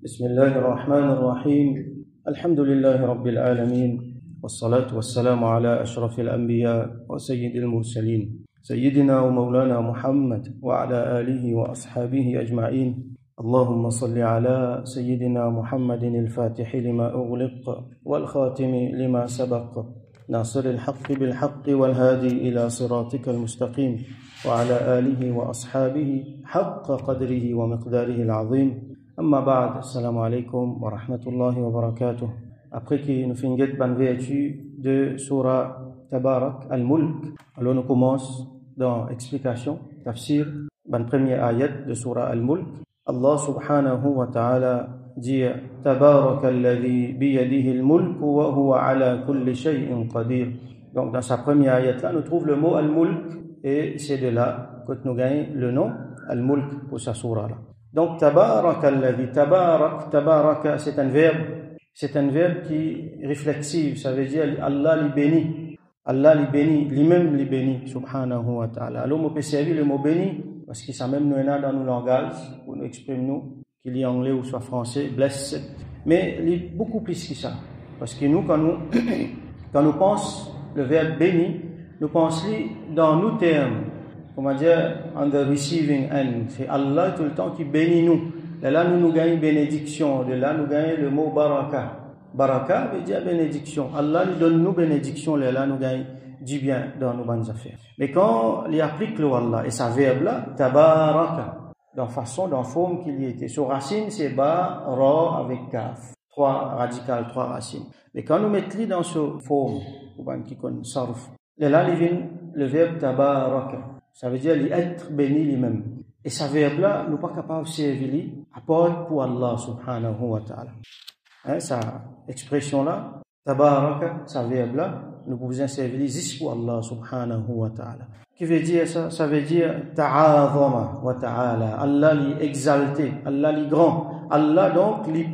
بسم الله الرحمن الرحيم الحمد لله رب العالمين والصلاة والسلام على أشرف الأنبياء وسيد المرسلين سيدنا ومولانا محمد وعلى آله وأصحابه أجمعين اللهم صل على سيدنا محمد الفاتح لما أغلق والخاتم لما سبق ناصر الحق بالحق والهادي إلى صراطك المستقيم وعلى آله وأصحابه حق قدره ومقداره العظيم Amma ba'd, assalamu alaikum wa rahmatullahi wa barakatuh. Après que nous finissons ban vécu de Surah Tabarak al-Mulk, alors nous commençons dans l'explication, tafsir, ban premier ayat de Surah al-Mulk. Allah subhanahu wa ta'ala dit Tabarak alladhi biyadihi al-mulk wa huwa ala kulli shay'in qadir. Donc dans sa première ayat là, nous trouvons le mot al-Mulk et c'est de là que nous gagnons le nom al-Mulk pour sa surah là. Donc, tabarak alladhi, tabarak, c'est un verbe qui est réflexive, ça veut dire Allah les bénit. Allah les bénit, lui-même les bénit, subhanahu wa ta'ala. Alors, on peut servir le mot béni, parce que ça même nous est dans nos langages, pour nous exprimer nous, qu'il y ait anglais ou soit français, blessed. Mais il est beaucoup plus que ça. Parce que nous, quand nous pensons le verbe béni, nous pensons dans nos termes. Comment dire, on the receiving end. C'est Allah tout le temps qui bénit nous. De là, nous gagnons bénédiction. De là, nous gagnons le mot baraka. Baraka veut dire bénédiction. Allah nous donne nous bénédiction. De là, nous gagnons du bien dans nos bonnes affaires. Mais quand il applique le Allah et sa verbe là, tabaraka, dans forme qu'il y était. Son racine, c'est ba, ra avec kaf. Trois radicales, trois racines. Mais quand nous mettons dans ce forme, qui connaît sarf, de là, il vient le verbe tabaraka. Ça veut dire être béni lui-même. Et ce verbe-là, nous ne sommes pas capables de servir à part pour Allah subhanahu wa ta'ala. Sa expression-là, tabaraka, ce verbe-là, nous pouvons servir juste pour Allah subhanahu wa ta'ala. Qui veut dire ça? Ça veut dire ta'azama wa ta'ala. Allah l'y exalté, Allah l'y grand. Allah donc l'y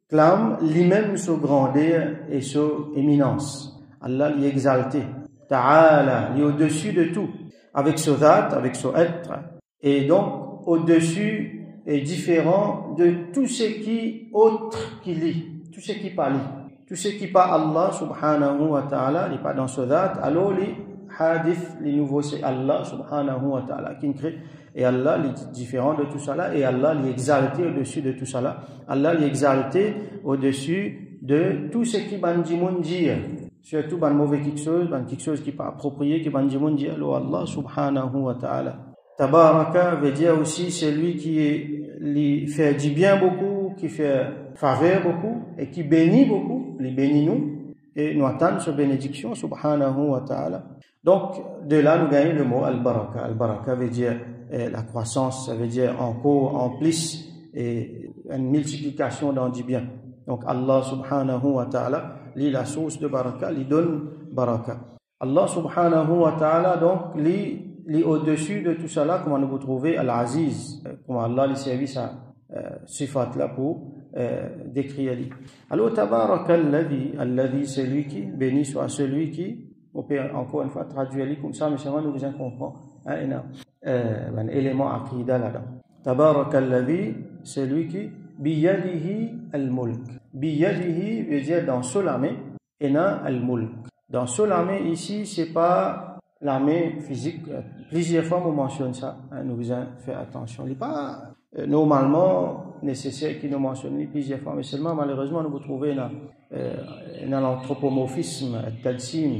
clame lui-même sa grandeur et sa éminence. Allah l'y exalté. Ta'ala, l'y au-dessus de tout. Avec ce zat, avec ce être, et donc au-dessus et différent de tout ce qui autre qui lit, tout ce qui parle, tout ce qui pas Allah subhanahu wa ta'ala, il n'est pas dans ce zat, alors les hadith, les nouveaux c'est Allah subhanahu wa ta'ala qui crée, et Allah est différent de tout cela, et Allah est exalté au-dessus de tout cela, Allah est exalté au-dessus de tout ce qui bandimoun dire. Surtout dans mauvais quelque chose qui n'est pas approprié, qui va dire Allah subhanahu wa ta'ala. Tabaraka veut dire aussi celui qui fait du bien beaucoup, qui fait faveur beaucoup, et qui bénit beaucoup, les bénit nous, et nous attendons sa bénédiction subhanahu wa ta'ala. Donc, de là, nous gagnons le mot al-baraka. Al-baraka veut dire la croissance, ça veut dire encore, en plus, et une multiplication dans du bien. Donc, Allah subhanahu wa ta'ala, la source de baraka, lui donne baraka. Allah subhanahu wa ta'ala, donc, lui au-dessus de tout cela, comment nous trouvons Al-Aziz, comment Allah lui servit sa sifat-là pour décrire lui. Alors, tabaraka alladhi, c'est lui qui, béni soit celui qui, on peut encore une fois traduire lui comme ça, mais seulement nous vous comprendre, un élément aqida là-dedans. Tabaraka alladhi, c'est lui qui, biyadihi al-mulk. Biyadihi veut dire dans la main, et non al-mulk. Dans la main ici, c'est pas la main physique. Plusieurs fois, on mentionne ça. Nous vous avons fait attention. Il n'est pas normalement nécessaire qu'il nous mentionne plusieurs fois, mais seulement malheureusement, nous vous trouvez dans l'anthropomorphisme, tadsim,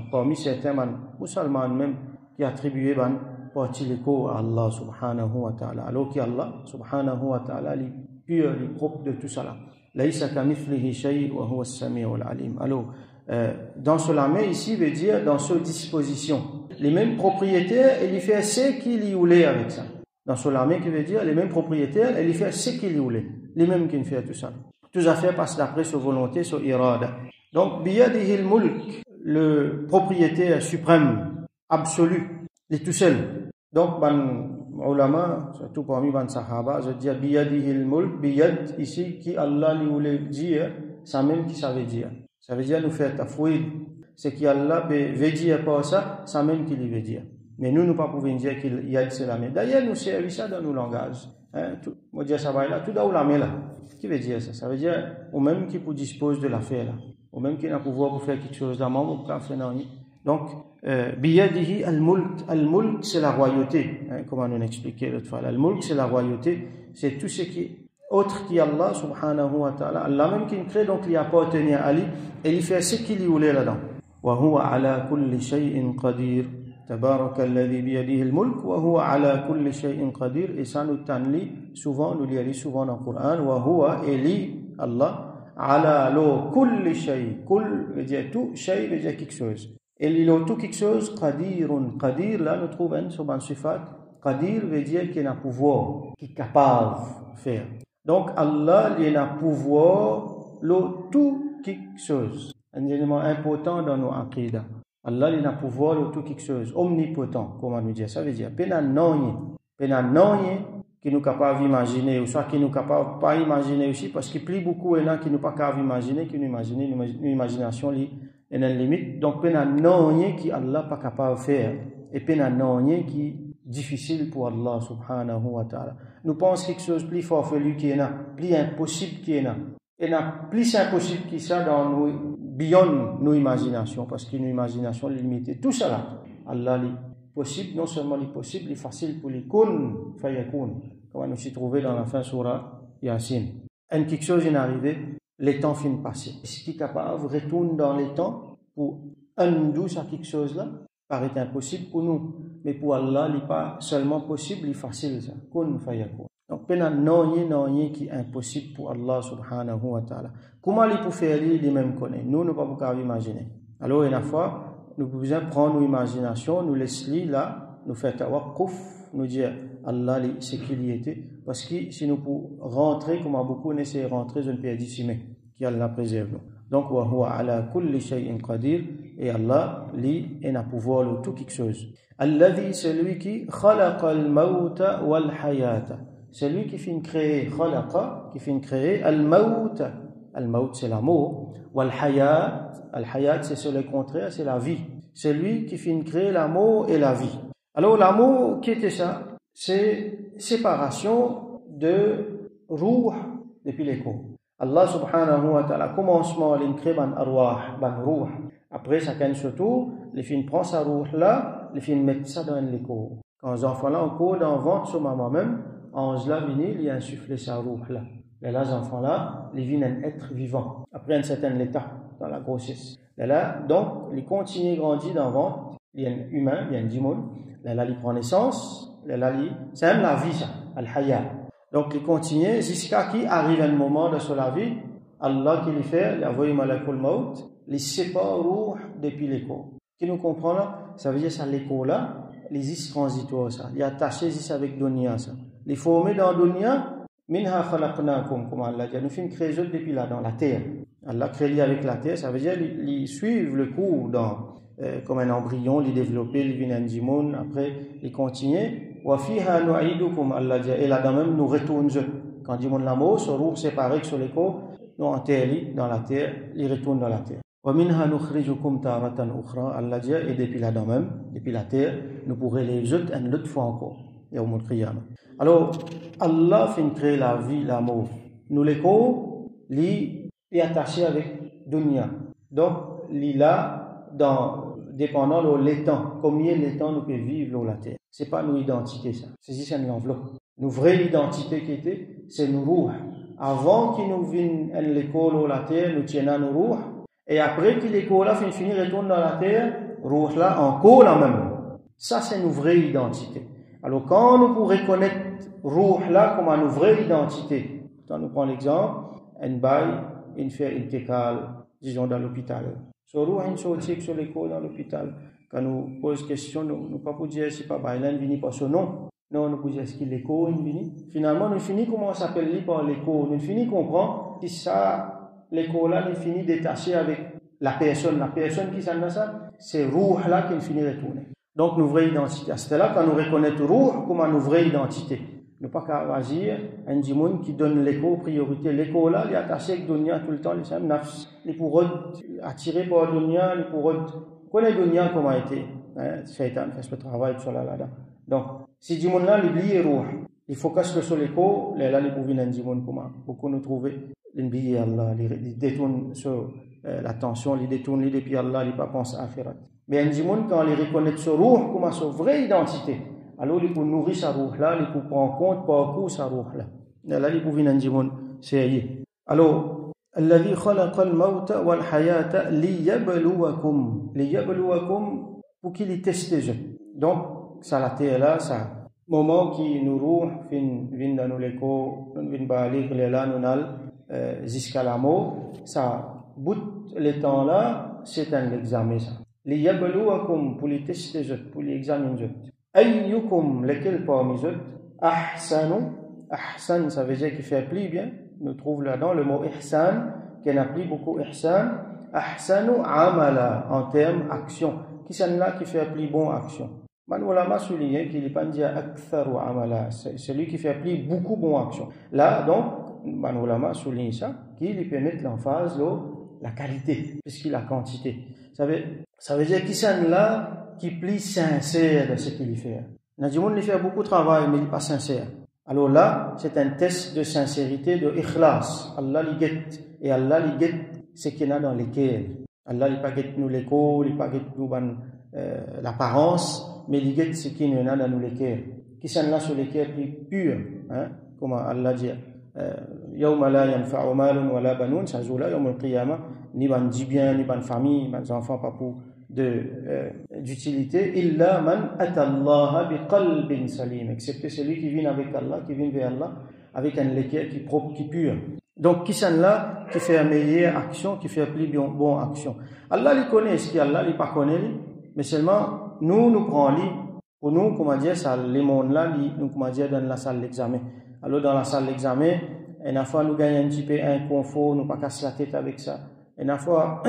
parmi certains musulmans même, qui attribuent partie l'écho à Allah subhanahu wa ta'ala. Alors qu'Allah subhanahu wa ta'ala est pur, est propre de tout cela. Laïsa kamithlihi shay wa huwa as-sami'ul alim. Alors, dans cela main ici veut dire dans ce disposition. Les mêmes propriétaires, il fait ce qu'il y voulait avec ça. Dans cela main qui veut dire les mêmes propriétaires, il fait ce qu'il y voulait. Les mêmes qui fait tout ça. Tout affaires passent d'après sa volonté, sa irada. Donc, biyadihi al-mulk, le propriétaire suprême, absolu, il est tout seul. Donc, ulama, surtout parmi les sahaba, je dis biyadihi al-mulk, biyad ici qui Allah lui voulait dire, ça même qui ça veut dire. Ça veut dire nous faire tafouid. C'est qu'Allah veut dire pas ça, ça même qu'il veut dire. Mais nous ne pouvons pas dire qu'il y a de cela. D'ailleurs, nous servons ça dans nos langages. Moi, dire ça va là, tout dans la main là. Qui veut dire ça? Ça veut dire, au même qui pour dispose de l'affaire là. Au même qui a pouvoir pour faire quelque chose d'amant, ou pour faire non. Donc, biyadihi al-mulk. Al-mulk, c'est la royauté. Comme on a expliqué l'autre fois. Al-mulk, c'est la royauté. C'est tout ce qui est autre qu'Allah subhanahu wa ta'ala. Allah même qui crée, donc il appartient à lui. Et il fait ce qu'il voulait là-dedans. Wa huwa ala kulli shay'in qadir. تبارك الذي بيده الملك وهو على كل شيء قدير. Et ça nous tanli souvent, nous lisons souvent dans le Coran. وهو Eli, Allah, ala lo kulli shay. Kul veut dire tout, shay veut dire quelque chose. Et il a tout quelque chose, qadirun. Qadir, là, nous trouvons sur un sifat. Qadir veut dire qu'il a pouvoir, qu'il est capable de faire. Donc, Allah, il a pouvoir, lo tout quelque chose. Un élément important dans nos aqidah. Allah, il a pouvoir de tout quelque chose, omnipotent, comment nous dire. Ça veut dire, pena non qui nous capable d'imaginer, ou soit qui nous capable pas imaginer aussi, parce qu'il plie beaucoup et là qui nous pas capable d'imaginer, qui nous imaginer, une imagination li, et une limite. Donc, pena non qui Allah pas capable de faire, et pena non qui est difficile pour Allah subhanahu wa ta'ala. Nous pensons quelque chose plus farfelu qui est là, plus impossible qui est là. Et n'a plus impossible que ça dans nos beyond nos imaginations, parce qu'une imagination limitée. Tout cela, Allah est possible, non seulement est possible, il est facile pour les kun, fayakun, comme on nous s'y trouvait dans la fin surah Yasin. Et quelque chose est arrivé, les temps finissent de passer. Ce qui est capable retourne dans les temps pour undo à quelque chose là, paraît impossible pour nous. Mais pour Allah, il n'est pas seulement possible, il est facile ça. Kun, fayakun. Donc, pena non qui est impossible pour Allah subhanahu wa ta'ala. Comment il peut faire les mêmes connaître? Nous, ne pouvons pas imaginer. Alors, une fois, nous pouvons prendre nos imaginations, nous laisser là, nous faire tawakkuf, nous dire Allah, c'est qu'il y était. Parce que si nous pouvons rentrer, comme beaucoup on essaie de rentrer, je ne peux pas qui Allah préserve nous. Donc, wa huwa ala kulli shay'in qadir, et Allah, lui, est à pouvoir de tout quelque chose. Alladhi, celui qui khalaqa al-mawta wal-hayata. C'est lui qui finit créer, khalaqa, qui finit créer al-maut. Al-maut, c'est la mort. Wal-hayat, al-hayat, c'est sur le contraire, c'est la vie. C'est lui qui finit créer la mort et la vie. Alors, la mort, qui était ça? C'est séparation de ruh depuis les corps. Allah subhanahu wa ta'ala, commencement, il crée ban arwah, ban ruh. Après, chacun surtout, les filles prend sa ruh là, les filles mettent ça dans les corps. Quand les enfants là, encore dans le ventre sur maman même, ange là, vini, il a insufflé sa ruh là. Et là, les enfants là, ils viennent un être vivant. Après un certain état, dans la grossesse. Et là, donc, ils continuent à grandir dans le ventre. Il y a un humain, il y a un djimoun. Là, il prend naissance. Là, c'est même la vie, ça. Al-Hayat. Donc, ils continuent jusqu'à qu'il arrive un moment de sur la vie. Allah qui les fait, il a envoyé Malakul Maut, les sépare ruh depuis les corps. Qui nous comprend là? Ça veut dire ça, les corps là, les is transitoires, ça. Il est attaché ici avec Dunya, ça. Les formés dans Dunya, minha khalaqnakum, comme Allah dit. Nous faisons créer depuis là, dans la terre. Allah crée avec la terre, ça veut dire, ils suivent le cours dans, comme un embryon, les développer, ils viennent un djimoun, après, ils continuent. Wa fiha nu'idukum, Allah dit. Et là, même, nous retournons. Quand djimoun la mort, ce ruh séparé sur les corps, nous enterrons dans la terre, ils retournent dans la terre. Wa minha nukhrijukum taratan ukhra, Allah dit. Et depuis là, même, depuis la terre, nous pourrons les autres une autre fois encore. Yawmul Qiyamah. Alors, Allah fait créer la vie, la mort. Nous, les corps, li est attaché avec dunya. Donc, li là, dépendant de l'étang, combien l'étang nous peut vivre sur la terre. C'est pas nos identités, ça. C'est juste une enveloppe. Nos vraie identité qui était, c'est nos ruh. Avant qu'il nous vienne l'école sur la terre, nous tiennons nos ruh. Et après que l'école là finit retourne dans la terre, ruh là encore la même. Ça, c'est nos vraie identité. Alors, quand nous pourrons reconnaître ruh là comme une vraie identité, quand nous prenons l'exemple, un bail, une fait intégrale, disons dans l'hôpital. Ce ruh, une sortie sur l'école dans l'hôpital. Quand nous posons question, nous pas pour dire si pas bail là, il vient par son nom. Non, nous posons est-ce qu'il l'école, il vient. Finalement, nous finissons comment on s'appelle lui par l'école. Nous finissons comprendre si ça, l'école là, nous finissons détaché avec la personne. La personne qui s'en a ça, c'est ruh là qui finit retourner. Donc, nos vraies identités. C'est là quand nous reconnaissons ruh comme une vraie identité. Ne pas qu'à agir, un djimoun qui donne l'écho priorité. L'écho là, il est attaché avec Dunya tout le temps, les mêmes nafs. Il pourrait attirer par Dunya, il pourrait connaître Dunya comment a été. Shaitan fait ce travail, tout ça là. Donc, si djimoun là, il oublie ruh. il faut que sur l'écho, là, les bouvines en dimon, comment beaucoup nous trouver, l'enbier Allah, ils détournent sur l'attention, ils détournent les depuis Allah, ils pas pensent à akhirat. Mais en dimon, quand ils reconnaissent ce ruh, comme sa vraie identité, alors ils peuvent nourrir sa ruh là, ils peuvent prendre en compte par coup sa ruh là. Là, les bouvines en dimon, c'est alors, الذي خلق الموت والحياة ليبلوكم pour qu'il les teste. Donc ça la terre là ça moment qui nous roux vin dans l'écho vin balik les là nous nal jusqu'à la mort ça bout le temps là c'est un examen ça liyabluwakum pour les tester pour les examiner ayyukum lequel parmi eux ahsan ça veut dire qui fait plus bien. Nous trouvons là-dedans le mot ihsan, qui applique beaucoup ihsan, ahsanu amala, en termes action. Qui c'est là qui fait appliquer bon action? Manolama souligne qu'il n'est pas dit aktharu amala, c'est celui qui fait appliquer beaucoup bon action. Là, donc, Manolama souligne ça, qui lui permet l'emphase, la qualité, plus que la quantité. Ça veut dire qui c'est là qui plie sincère de ce qu'il fait. Nadimoun lui fait beaucoup de travail, mais il n'est pas sincère. Alors là, c'est un test de sincérité, de ikhlas. Allah li guette. Et Allah li guette ce qu'il y a dans les cœurs. Allah li pas guette nous l'écho, li pas guette nous l'apparence, mais li guette ce qu'il y a dans nous les cœurs. Qui sont là sur les cœurs plus purs, hein? Comme Allah dit, yawma la yanfa'u malun wa la banun, ça joue là, yawm al-qiyamah, ni ban dit bien, ni ban famille, ban enfants, pas pour d'utilité illa man atallaha biqalbin salim, excepté celui qui vient avec Allah, qui vient vers Allah avec un cœur qui propre, qui pur. Donc qui sont là qui fait une meilleure action, qui fait plus bon action. Allah les connaît, ce qu'Allah les pas connaît, mais seulement nous prenons pour nous comment dire ça les mondes là nous comment dire dans la salle d'examen. Alors dans la salle d'examen, une fois nous gagnons un petit peu un confort, nous pas casser la tête avec ça. Une fois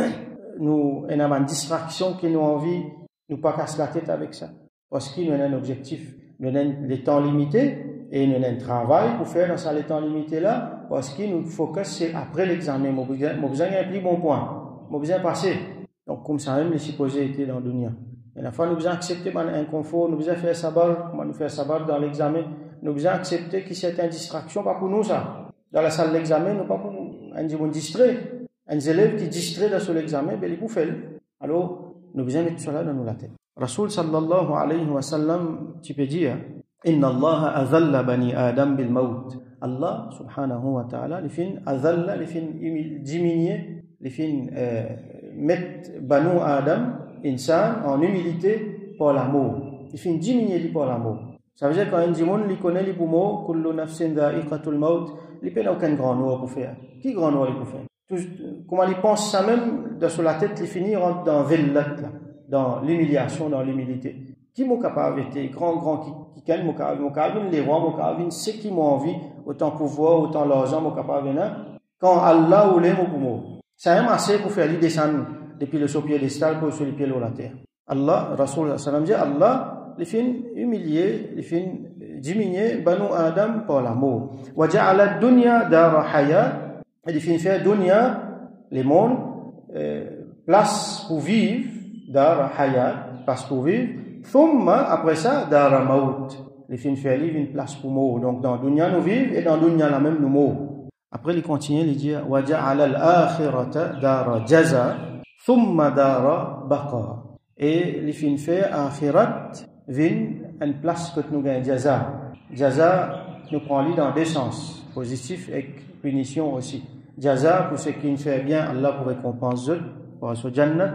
nous avons une distraction qui nous envie, nous pas casser la tête avec ça. Parce qu'il nous a un objectif, nous avons des temps limités et nous avons un travail pour faire dans ça les temps limités là, parce qu'il nous focus c'est après l'examen. Mon besoin est un plus bon point, mon besoin passé. Donc comme ça même les supposés étaient dans le dunya. Et la fois nous besoin accepter un confort, nous besoin faire sabar, comment nous faire sabar dans l'examen, nous besoin accepter que c'est une distraction pas pour nous ça. Dans la salle d'examen, nous pas pour un distrait. Un élève qui distrait dans l'examen, ben il peut faire. Alors, nous besoin mettre cela dans la tête. Rasul sallallahu alayhi wa sallam, tu peux dire, Inna Allah azalla bani Adam bil maut. Allah subhanahu wa ta'ala, les fins azalla, les fins diminuer, les fins mettre banu Adam, insan, en humilité pour l'amour. Les fins diminuer pour l'amour. Ça veut dire quand un dimon, il connaît les poumons, kullu nafsin da'iqatul maut, il n'y a aucun grand noir pour faire. Qui grand noir il peut faire? Comment il pense ça même, sur la tête, il finit rentre dans villat, dans l'humiliation, dans l'humilité. Qui m'a capable d'être grand, qui gagne mon capable, les rois, mon capable, ceux qui m'ont envie, autant pouvoir, autant l'argent, mon capable, quand Allah ou les mots, c'est même assez pour faire lui descendre depuis le piédestal pour sur les pieds de la terre. Allah, Rasul sallam dit, Allah, les fins humiliés, les fins diminués, banu Adam par l'amour. Wa ja'ala ad-dunya dara hayat. Et il finit faire dunya, les mondes, place pour vivre, dar hayat, place pour vivre. Thumma, après ça, dar maut. Il finit faire vivre une place pour mort. Donc dans dunya nous vivons et dans dunya la même nous mort. Après il continue, il dit wa ja'ala al-akhirata dar jaza, thumma dar baqa. Et il finit faire akhirat vin une place que nous gagnons jaza. Jaza nous prend lui dans deux sens, positif et punition aussi. Jaza pour ceux qui ne fait bien, Allah pour récompense pour ce jannat,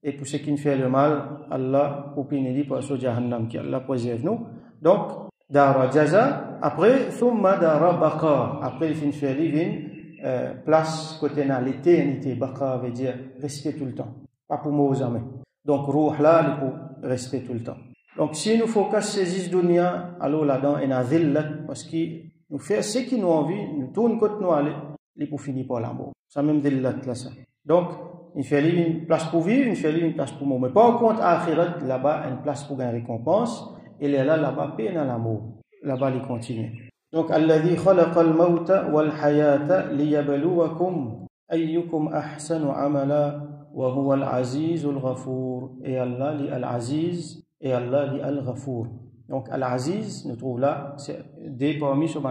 et pour ceux qui ne fait le mal, Allah pour punir pour ce jahannam, qui Allah préserve nous. Donc, dara jaza, après, thumma dara baqa, après il finit faire une place côté dans l'éternité, baqa veut dire rester tout le temps, pas pour mourir jamais. Donc, ruh là, il faut rester tout le temps. Donc, si nous focus ces dunya, alors là-dedans, il y a un zillat, parce qu'il nous fait ce qui nous envie, nous tourne côté nous aller, il pour finir par l'amour. Ça même zillat là, ça. Donc, il fait une place pour vivre, il fait une place pour mourir. Mais par contre, à Akhirat, là-bas, une place pour gagner récompense, il est là-bas, paix dans l'amour. Là-bas, il continue. Donc, alladhi khalaqa al-mawta wal-hayata liyabluwakum ayyukum ahsanu amala wa huwa al-azizul ghafour. Et Allah li al-aziz et Allah li al-ghafour. Donc, Al-Aziz, nous trouve là, c'est des parmi sur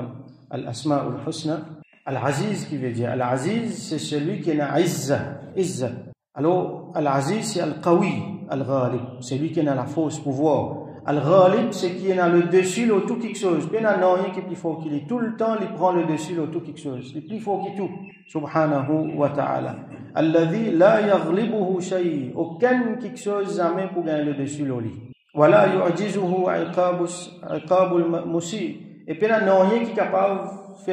Al-Asma ou Al-Husna. Al-Aziz qui veut dire, Al-Aziz, c'est celui qui est na Izza. Alors, Al-Aziz, c'est Al-Qawi, Al-Ghalib, c'est lui qui a la force, pouvoir. Al-Ghalib, c'est qui est dans le dessus, le tout quelque chose. Il n'y a rien qui est plus fort qu'il est. Tout le temps, il prend le dessus, le tout quelque chose. Il est plus fort qu'il tout. Subhanahu wa ta'ala. Alladhi la yaghlibuhu shay. Aucun quelque chose jamais pour gagner le dessus, le lit. Wala yu'jizuhu iqabul musi. Et puis, il n'y a rien qui est capable de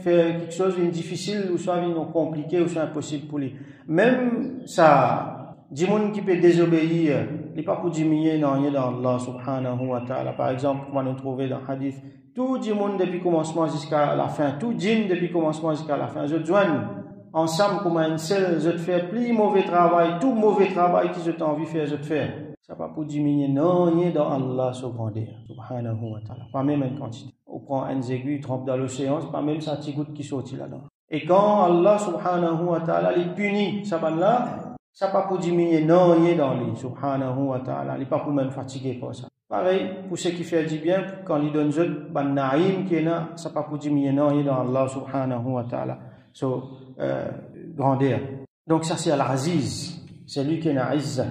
faire quelque chose de difficile, ou soit de compliqué, ou soit impossible pour lui. Même ça, du monde qui peut désobéir, il n'est pas pour diminuer dans rien dans Allah subhanahu wa ta'ala. Par exemple, comme on a trouvé dans le hadith, tout le monde depuis le commencement jusqu'à la fin, tout djinn depuis le commencement jusqu'à la fin, je joigne ensemble comme un seul, je te fais plus mauvais travail, tout mauvais travail que je t'ai envie de faire, je te fais. Ça pas pour diminuer non rien dans Allah subhanahu wa ta'ala. Pas même une quantité. On prend un aiguille, trempe dans l'océan, c'est pas même ça petit goutte qui sortit là-dedans. Et quand Allah subhanahu wa ta'ala les punit, ça va là, ça pas pour diminuer non rien dans lui, subhanahu wa ta'ala, il pas pour même fatiguer pour ça. Pareil, pour ceux qui font du bien, quand ils donnent zut, ban naïm qui est là, ça pas pour diminuer non rien dans Allah subhanahu wa ta'ala. Grandeur. Donc ça c'est Al-Aziz, c'est lui qui est na Izza.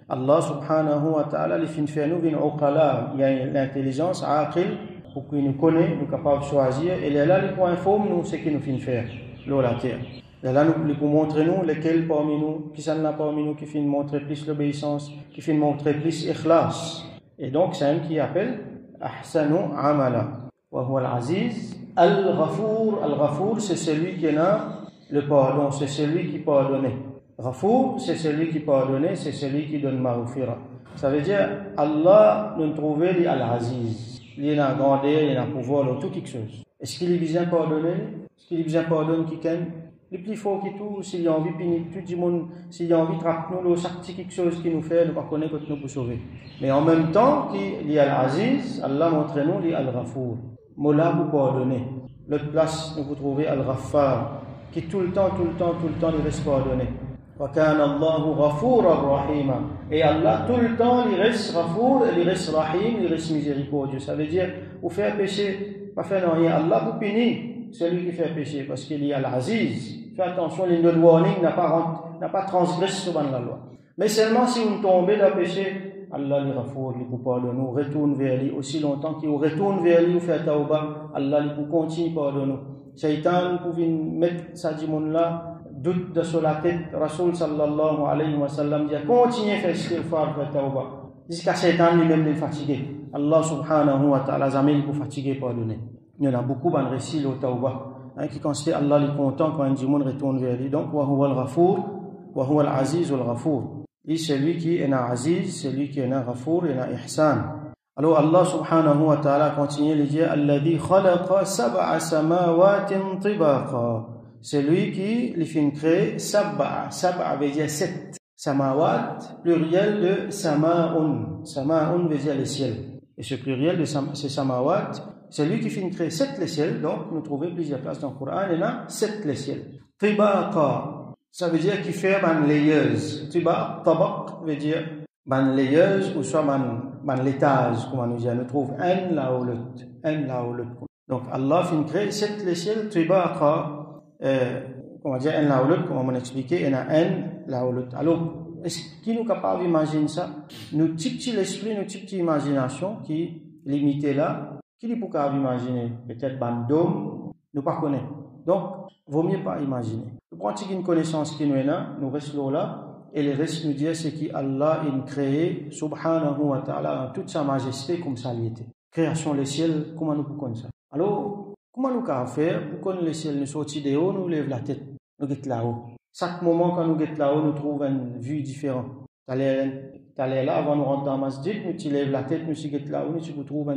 Allah subhanahu wa ta'ala, il fin fait nous, il y a l'intelligence, aqil, pour qu'il nous connaisse, nous capables de choisir, et là, il pour informer nous ce qu'il nous fin faire, l'eau la terre. Et là, il pour montrer nous, lesquels parmi nous, qui sont là parmi nous, qui fin montrer plus l'obéissance, qui fin montrer plus ikhlas. Et donc, c'est un qui appelle Ahsanu Amala. Wa huwa Al-Aziz, Al-Ghafour. Al-Ghafour, c'est celui qui a le pardon, c'est celui qui pardonne. Ghafour, c'est celui qui pardonne, c'est celui qui donne maghfira. Ça veut dire, Allah nous trouve Al-Aziz. Il a grandeur, il a pouvoir dans tout quelque chose. Est-ce qu'il est besoin de pardonner? Est-ce qu'il est besoin de pardonner quelqu'un? Le plus fort qui tout, s'il a envie de punir tout le monde, s'il a envie de trapper nous, chaque petit quelque chose qu'il nous fait, nous ne connaissons pas que nous pour sauver. Mais en même temps, il y a Al-Aziz, Allah montre nous, il y a Al-Ghafour. Mola pour pardonner. L'autre place, nous vous trouvez Al-Ghaffar, qui tout le temps, il reste pardonner. Wa kana Allahu Ghafuran Rahima. Et Allah, tout le temps, il reste Ghafour, il reste Rahim, il reste miséricordieux. Ça veut dire, vous faire pécher, pas faire rien. Allah vous punit, celui qui fait pécher, parce qu'il y a Al-Aziz. Fais attention, les no warning n'a pas transgressé sur la loi. Mais seulement si vous tombez dans le péché, Allah les Ghafour, il vous pardonne, nous retourne vers lui. Aussi longtemps qu'il retourne vers lui, vous faites tawbah, Allah il vous continue pardonner nous. Shaitan pouvait mettre ça du monde là, doute sur la tête. Rasul sallallahu alayhi wa sallam dit, continuez à faire istighfar, faire tawbah. Jusqu'à Shaitan lui-même est fatigué. Allah subhanahu wa ta'ala, jamais il vous fatiguer pardonner. Il y en a beaucoup dans le récit, le tawbah. Qui constate Allah est content quand un monde retourne vers lui. Donc, wa huwa al-Ghafour, wa huwa al-Aziz al-Ghafour. Et c'est lui qui est un Aziz, c'est lui qui est un Ghafour et un Ihsan. Alors Allah subhanahu wa ta'ala continue de dire Alladhi khalaqa sab'a samawatin tibaqa. C'est lui qui les fait créer sab'a. Sab'a veut dire 7. Samawat, pluriel de sama'un. Sama'un veut dire les ciels. Et ce pluriel de ces samawat, c'est lui qui fait créer 7 les ciels. Donc nous trouvons plusieurs places dans le Coran. Il y en a 7 les ciels. Tibaqa, ça veut dire qu'il fait ban layeuse. Tabaq veut dire ban layeuse ou soit ban l'étage, comme on nous dit. On trouve un là ou l'autre. Donc Allah fait créer 7 les ciels. Tibaqa, comment dire, un là ou l'autre, comme on m'a expliqué, il y en a un là ou l'autre. Alors, est-ce qu'il nous capable d'imaginer ça? Nous petit l'esprit, nous petite imagination qui limité là, qui est pour capable imaginer? Peut-être bandom, nous pas connaissons. Donc, vaut mieux pas imaginer. Nous prenons une connaissance qui nous est là, nous restons là, et le reste nous dit c'est qu'Allah a créé, subhanahu wa ta'ala, en toute sa majesté comme ça l'était. Création des ciels, comment nous pouvons ça? Alors, comment nous pouvons faire pour que les ciels nous sortent de haut, nous lèvent la tête, nous guettons là-haut? Chaque moment quand nous guettons là-haut, nous trouvons une vue différente. T'allais là, avant de rentrer dans le masjid, nous tu lèves la tête, nous tu guettons là-haut, nous tu trouves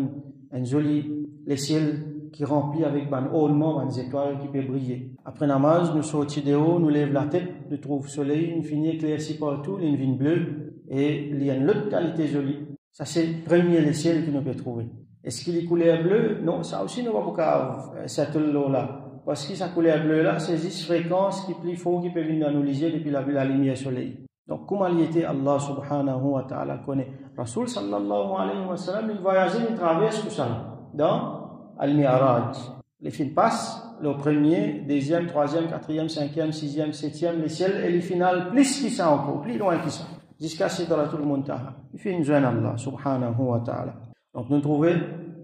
un joli, les ciels qui remplit avec un ornement, des étoiles qui peuvent briller. Après namaz, nous sortons de haut, nous lèvons la tête, nous trouvons le soleil, nous finissons éclairci partout, une vigne bleue, et il y a une autre qualité jolie. Ça c'est le premier les ciels que nous pouvons trouver. Est-ce qu'il est couleur bleue? Non, ça aussi nous va pas cette eau-là. Parce que sa couleur bleue là, c'est juste fréquence qui plus fort qui peut venir dans nos lisiers depuis la lumière soleil. Donc, comment il était Allah subhanahu wa ta'ala connaît. Rasul sallallahu alayhi wa sallam, il voyageait, il traverse tout ça dans Al-Mi'raj. Les films passent, le premier, deuxième, troisième, quatrième, cinquième, sixième, septième, les ciels et les finales, plus qui ça encore, plus loin que ça, jusqu'à Sidratul Muntaha. Il fait une joie Allah subhanahu wa ta'ala. Donc, nous trouvons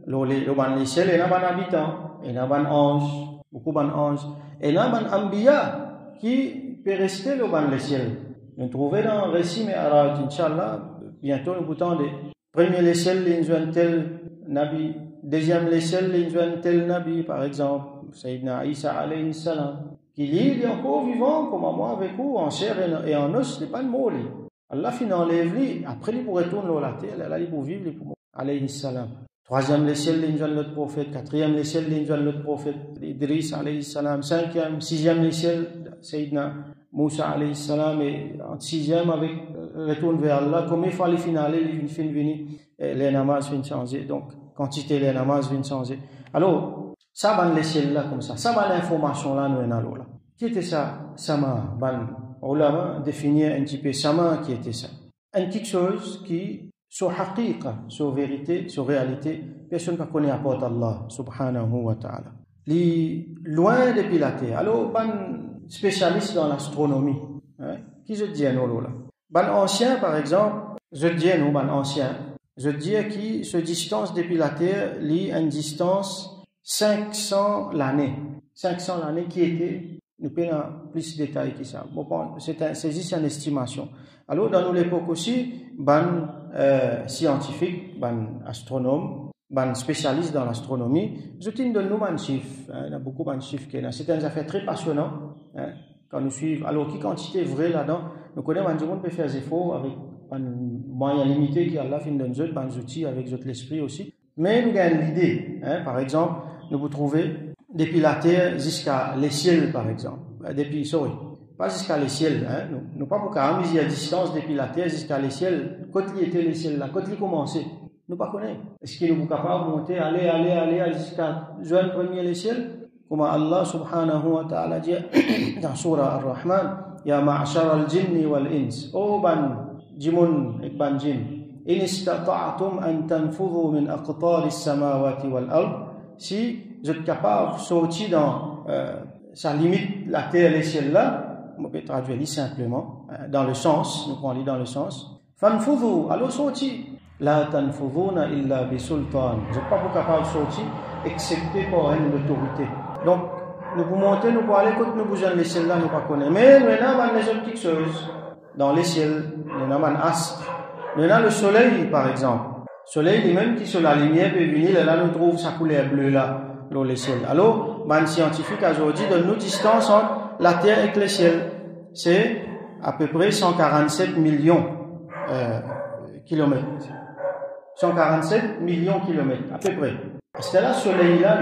les ciels et les habitants, et les anges, beaucoup d'anges, et les anbiya qui peut rester les ciels. Nous trouvons dans le récit Mi'raj, Inch'Allah, bientôt nous goûtons des premiers les ciels, les un tel Nabi, deuxième les ciels, les un tel Nabi, par exemple, Sayyidina Isa alayhi salam, qui est encore vivant comme moi avec vous, en chair et en os, ce n'est pas le mot. Allah finit enlève lui, après il pourrait retourner la terre, là il pour vivre, il pour mourir, alayhi salam. Troisième les ciels, les un l'autre prophète, quatrième les ciels, les un l'autre prophète, Idris alayhi salam, cinquième, sixième les ciels, Sayyidina Moussa alayhi salam, et en sixième avec retourne vers Allah, comme il fallait finaler, il finit venir, les namazes viennent changer, donc quantité les namazes viennent changer. Alors, ça va les ciels là comme ça va l'information là, nous en allons là. Qui était ça? Sama, ulama définir un petit peu sama, qui était ça? Une petite chose qui, sur haqiqa, sur vérité, sur réalité, personne ne connaît à part Allah, subhanahu wa ta'ala. Loin depuis la terre. Alors, spécialiste dans l'astronomie, hein? Qui je dis à nous là? Ancien, par exemple, je dis à nous, ancien, je dis qui se distance depuis la terre, une distance 500 l'année. 500 l'année qui était, nous payons plus de détails que ça. Bon, c'est juste une estimation. Alors, dans l'époque aussi, scientifique, astronome, spécialiste dans l'astronomie, je tiens de nous un chiffre. Il y a beaucoup de chiffres. C'est une affaire très passionnante. Hein, quand nous suivons. Alors, qui quantité vraie là-dedans, nous connaissons, on peut faire des efforts avec un moyen limité qui Allah fait dans nos outils, avec l'esprit aussi. Mais nous avons l'idée. Hein, par exemple, nous pouvons trouver depuis la terre jusqu'à les ciels, par exemple. Pas jusqu'à les ciels. Hein, nous pas pour carrément, il y a distance depuis la terre jusqu'à les ciels. Quand il était les ciels là, quand il commençait. Nous pas connaissons. Est-ce qu'il nous est capable de monter, aller jusqu'à joindre premier les ciels? Comme Allah subhanahu wa ta'ala dit dans surah Ar-Rahman, Ya ma'ashar al-jinni wal-ins, O ban jimun ek ban jin, in istata'atum an tanfudhu min aqtar as-samawati wal-ard, si vous êtes capable de sortir dans sa limite, la terre et les ciels là, on peut traduire simplement, dans le sens, nous pouvons lire dans le sens, fanfudhu, alors sortir. La tanfudhuna illa bi sultan. Vous n'êtes pas capable de sortir, excepté par une autorité. Donc, nous pouvons monter, nous pouvons aller, quand nous bougons les ciels là, nous ne connaissons pas. Mais nous avons les autres petites choses. Dans les ciels, nous avons un astre. Nous avons le soleil, par exemple. Le soleil, lui-même, qui sur la lumière peut venir, et là, nous trouvons sa couleur bleue là, dans les ciels. Alors, un scientifique aujourd'hui donne nous distance entre la terre et le ciel. C'est à peu près 147 millions kilomètres. 147 millions de kilomètres, à peu près. Parce que là, le soleil là,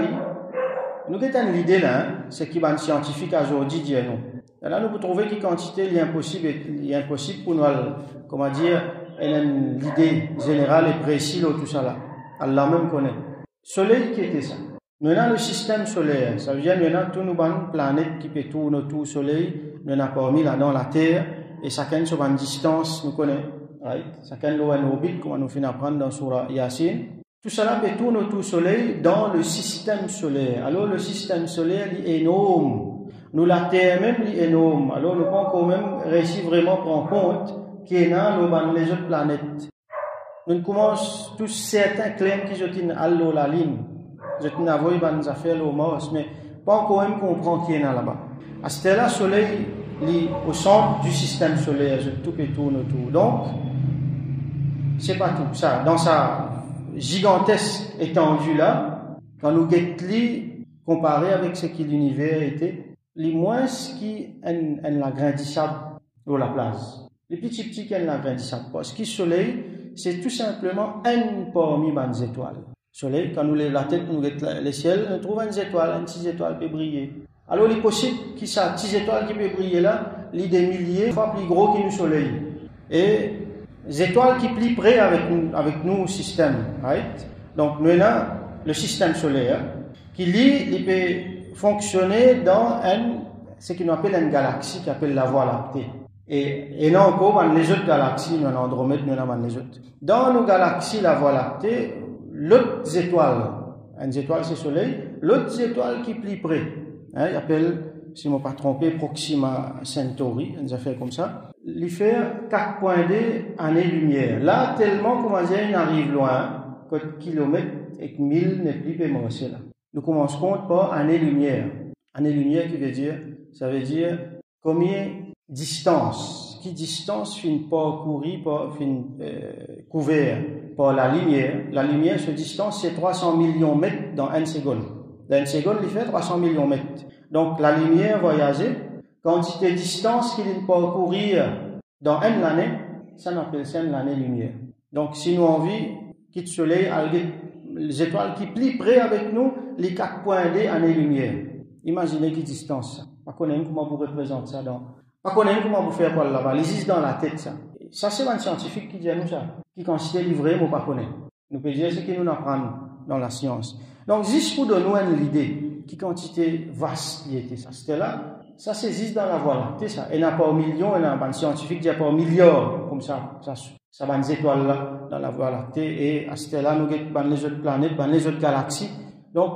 nous avons l'idée là, c'est qu'il y a un scientifique aujourd'hui dit nous. Là, nous pouvons trouver quelle quantité il est impossible pour nous, comment dire, l'idée générale et précise, tout ça là. Allah même connaît. Soleil qui était ça. Nous avons le système solaire. Ça veut dire que nous avons toutes nos planètes qui peut tourner autour du soleil. Nous avons parmi là dans la Terre, et chacun sur une distance, nous connaît. Right? Chacun a un orbite, comme nous finissons d'apprendre dans Surah Yasin. Tout cela peut tourner autour du soleil dans le système solaire. Alors, le système solaire est énorme. Nous, la Terre même, est énorme. Alors, nous pouvons quand même réussir vraiment à prendre compte qu'il y a dans les autres planètes. Nous commençons tous certains claims qui sont à la ligne. Je ne sais pas si affaires au Mars, mais pas encore même comprendre qu'il y a là-bas. À ce là, le soleil est au centre du système solaire. Tout peut tourner autour. Donc, c'est pas tout ça. Dans sa gigantesque étendue là, quand nous guettons comparé avec ce que l'univers était, les moins qui ont l'agrandissable dans la place. Les petits qui ont l'agrandissable. Parce que le soleil, c'est tout simplement un parmi les étoiles. Le soleil, quand nous lèvons la tête, nous guettons le ciel, nous trouvons une petite étoile qui peut briller. Alors, il est possible que cette petite étoile qui peut briller là, il y a des milliers de fois plus gros que le soleil. Et les étoiles qui plient près avec nous au système, right? Donc, nous avons le système solaire qui, il peut fonctionner dans ce qu'on appelle une galaxie qui appelle la Voie lactée. Et non encore les autres galaxies, nous Andromède, nous avons les autres. Dans nos galaxies, la Voie lactée, l'autre étoile, une étoile c'est le Soleil, l'autre étoile qui est plus près, hein, il appelle, si je ne me pas trompé, Proxima Centauri, une affaire comme ça. Il fait 4.2 années-lumière. Là, tellement comment dire, il arrive loin, que kilomètres et 1000 n'est plus pémorcé là. Nous commençons compte par année-lumière. Année-lumière qui veut dire, ça veut dire combien distance, qui distance fin parcourir, par fin couvert par la lumière. La lumière, cette distance, c'est 300 millions de mètres dans 1 seconde. Dans 1 seconde, il fait 300 millions de mètres. Donc, la lumière voyageait, quantité de distance qu'il peut parcourir dans 1 année, ça on appelle ça l'année-lumière. Donc, si nous avons vu, quitte le soleil, les étoiles qui plient près avec nous, les 4.2 années-lumière. Imaginez quelle distance ça. Pas connaître comment vous représentez ça dans. Pas connaître comment vous faire quoi là-bas. Les is dans la tête ça. Ça c'est un scientifique qui dit à nous ça. Qui considère livré, mais pas connaître. Nous pouvons dire ce que nous apprenons dans la science. Donc, juste pour donner une idée, qui quantité vaste il était ça. C'était là, ça c'est juste dans la Voie lactée ça. Il n'y a pas au million, il y a un scientifique qui dit pas au milliard, comme ça. Ça va des étoiles là, dans la Voie lactée, et à ce là, nous avons les autres planètes, les autres galaxies. Donc,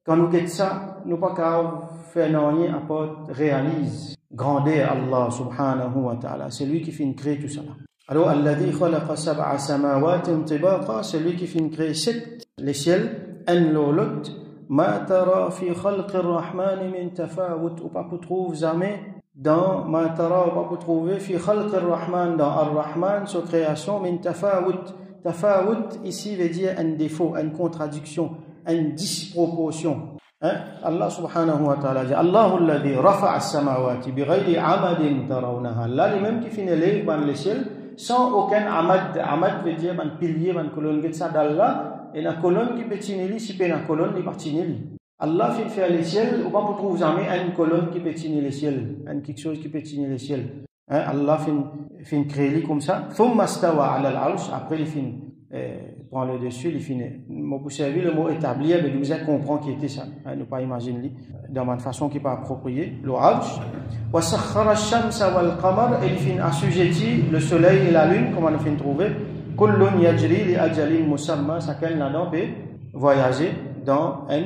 quand nous avons ça, nous ne pouvons pas faire rien à part réaliser, grandeur Allah subhanahu wa ta'ala. C'est lui qui fait créer tout ça. Alors, Alladhi khalaqa sab'a samawatin tibaqa, c'est lui qui fait créer 7 les ciels, un l'autre. Ma tara fi khalqi ar-rahman min tafawut, ou pas pour trouver jamais dans ma tara, ou pas pour trouver fi khalqi ar-rahman, dans ar-rahman, sa création, min tafawut. Tafawut ici veut dire un défaut, une contradiction, une disproportion. Hein? Allah subhanahu wa ta'ala dit Allahu alladhi rafa'a as-samawati bighayri amadin tarawnaha. Allah lui-même qui finit dans les ciels sans aucun amad. Amad veut dire un pilier, une colonne qui est d'Allah. Et la colonne qui peut tenir, si la colonne n'est pas tenir. Allah fait faire les ciels, ou pas pour trouver jamais une colonne qui peut tenir les ciels, quelque chose qui peut tenir les ciels. Hein? Allah fait créer comme ça. Thumma stawa ala al-arsh, après il fait prend le dessus, il finit. Moi, vous savez, le mot établir, mais vous comprendre qui était ça. Ne pas imaginer dans une façon qui n'est pas appropriée. Le arsh. Wa sakhara ash-shamsa wal qamar, il finit assujetti le soleil et la lune, comme on a fait trouver. Kullun yajri li ajalin musamma, chacun là-dedans peut voyager dans un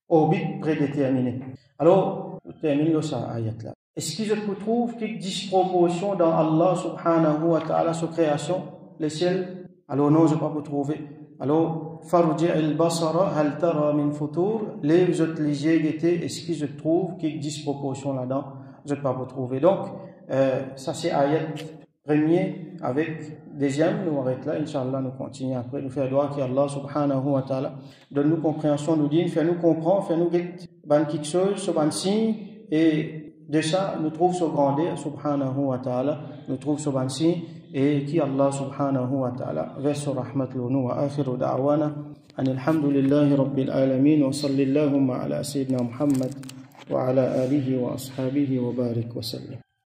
orbite prédéterminé. Alors, je termine ça ayat là. Est-ce que je trouve quelques disproportions dans Allah subhanahu wa ta'ala, sa création, les ciels? Alors non, je ne peux pas vous trouver. Alors, farji al-basara hal tara min futur, les autres légers guettés, est-ce que je trouve quelques disproportions là-dedans? Je ne peux pas vous trouver. Donc, ça c'est ayat premier avec deuxième, nous arrêtons là, Inch'Allah, nous continuons après, nous faisons doigt qu'Allah subhanahu wa ta'ala donne-nous compréhension, nous dit, fait-nous comprendre, fait-nous get quelque chose, sur un signe, et de ça, nous trouvons sur grandeur, subhanahu wa ta'ala, nous trouvons sur un signe, et qui Allah subhanahu wa ta'ala verse rahmat lunu wa akhiru da'wana an alhamdulillahi rabbil alamin wa sallallahu ala sayyidina Muhammad wa ala alihi wa ashabihi wa barik wa sallam.